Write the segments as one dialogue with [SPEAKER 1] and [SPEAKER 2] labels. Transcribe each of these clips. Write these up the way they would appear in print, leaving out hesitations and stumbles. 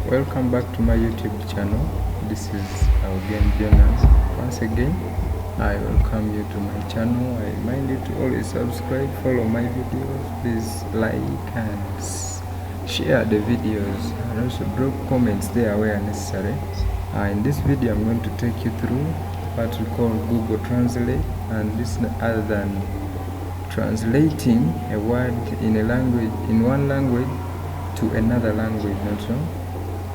[SPEAKER 1] Welcome back to my YouTube channel. This is again Jonas. Once again, I welcome you to my channel. I remind you to always subscribe, follow my videos. Please like and share the videos, and also drop comments there where necessary. In this video, I'm going to take you through what we call Google Translate, and this is other than translating a word in a language, in one language to another language also.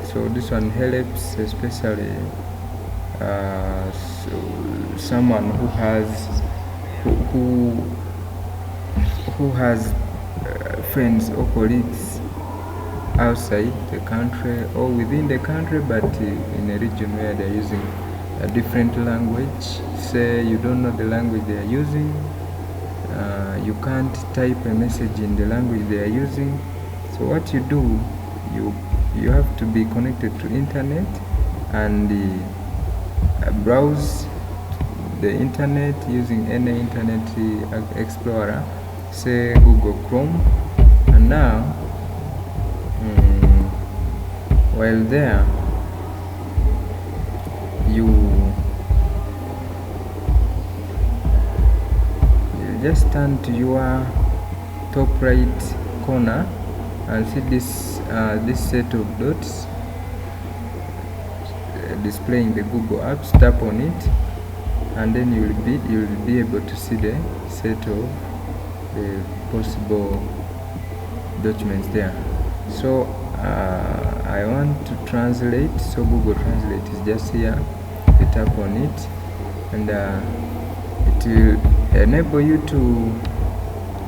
[SPEAKER 1] So this one helps especially someone who has friends or colleagues outside the country or within the country, but in a region where they're using a different language. Say you don't know the language they are using, you can't type a message in the language they are using. So what you do, you have to be connected to internet and browse the internet using any internet explorer, say Google Chrome, and now while there you just turn to your top right corner and see this set of dots displaying the Google Apps. Tap on it, and then you will be able to see the set of the possible documents there. So I want to translate, so Google Translate is just here. You tap on it, and it will enable you to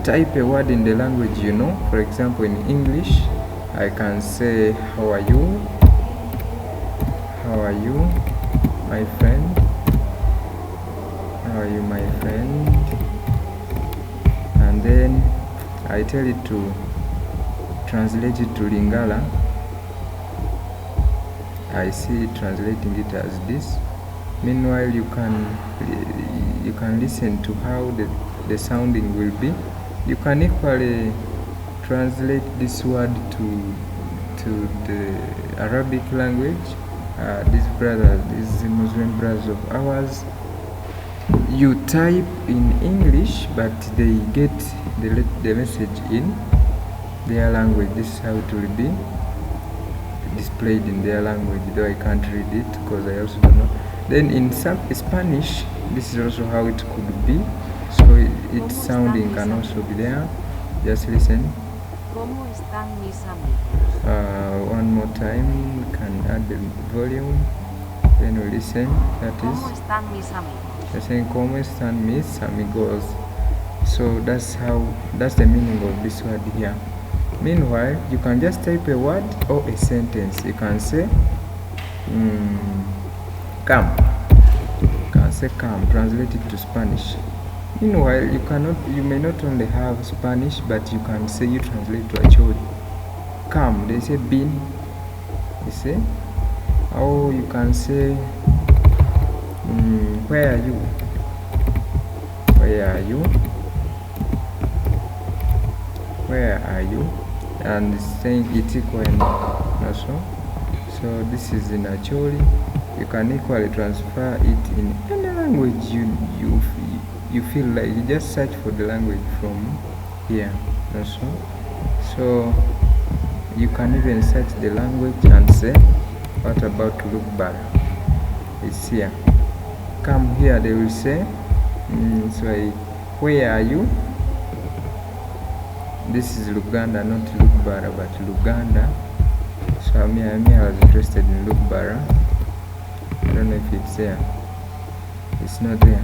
[SPEAKER 1] type a word in the language you know. For example, in English, I can say, how are you? How are you, my friend? How are you, my friend? And then I tell it to translate it to Lingala. I see it translating it as this. Meanwhile, you can listen to how the sounding will be. You can equally translate this word to the Arabic language. These Muslim brothers of ours, you type in English, but they get the message in their language. This is how it will be displayed in their language, though I can't read it because I also don't know. Then in some Spanish, this is also how it could be. So its sounding can also be there. Just listen.
[SPEAKER 2] ¿Cómo están mis amigos?
[SPEAKER 1] One more time, we can add the volume. Then we listen. That is.
[SPEAKER 2] ¿Cómo están mis amigos?
[SPEAKER 1] They're saying "Cómo están mis amigos?" So that's the meaning of this word here. Meanwhile, you can just type a word or a sentence. You can say come. You can say come. Translate it to Spanish. Meanwhile, you may not only have Spanish, but you can say you translate to Acholi. Come, they say bin. You see? Or you can say where are you? Where are you? Where are you? And saying it's equal also. So this is in Acholi. You can equally transfer it in any language you feel like. You just search for the language from here also. So you can even search the language and say, what about Lugbar? It's here. Come here, they will say, where are you? This is Luganda, not Lugbara, but Luganda. So I was interested in Lugbara. I don't know if it's there. It's not there.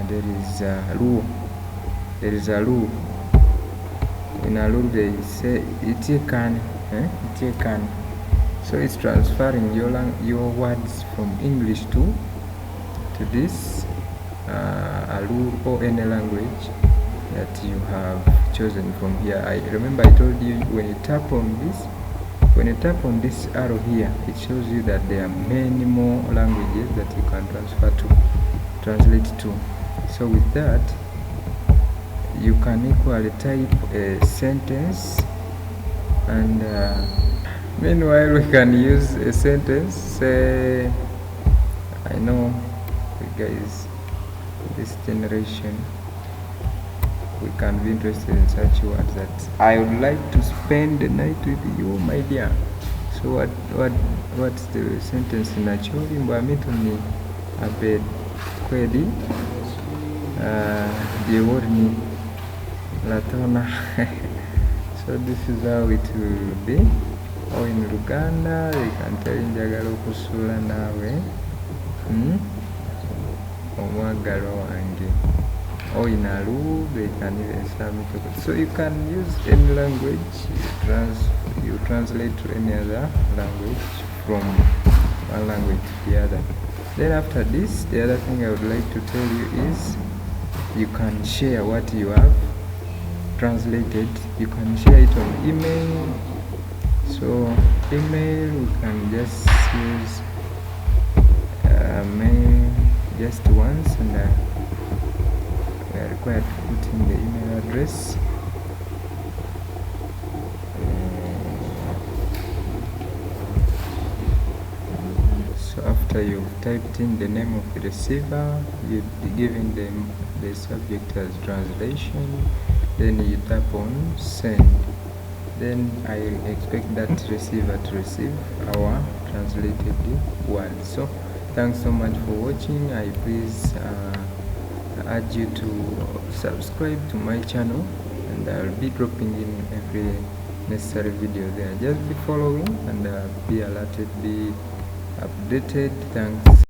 [SPEAKER 1] There is Luo. There is a Luo. In Alu they say Itikan. Itikan. So it's transferring your words from English to this Alu or any language that you have chosen from here. I remember I told you when you tap on this arrow here, it shows you that there are many more languages that you can translate to. So with that, you can equally type a sentence And meanwhile, we can use a sentence. Say, I know you guys, this generation, we can be interested in such words that I would like to spend the night with you, my dear. So what's the sentence naturally? Mbwamituni abed kwedi diewori latona. So this is how it will be. Or in Luganda, they can tell njagala okusula nawe omwagalo wange. Or in Alu, they can even submit. So you can use any language, you translate to any other language from one language to the other. Then after this, the other thing I would like to tell you is you can share what you have translated. You can share it on email. So email, we can just use mail just once, and we are required to put in the email address. So after you've typed in the name of the receiver, you'd be given the subject as translation, then you tap on send. Then I expect that receiver to receive our translated words. So thanks so much for watching. I please urge you to subscribe to my channel, and I'll be dropping in every necessary video there. Just be following and be alerted, be updated. Thanks.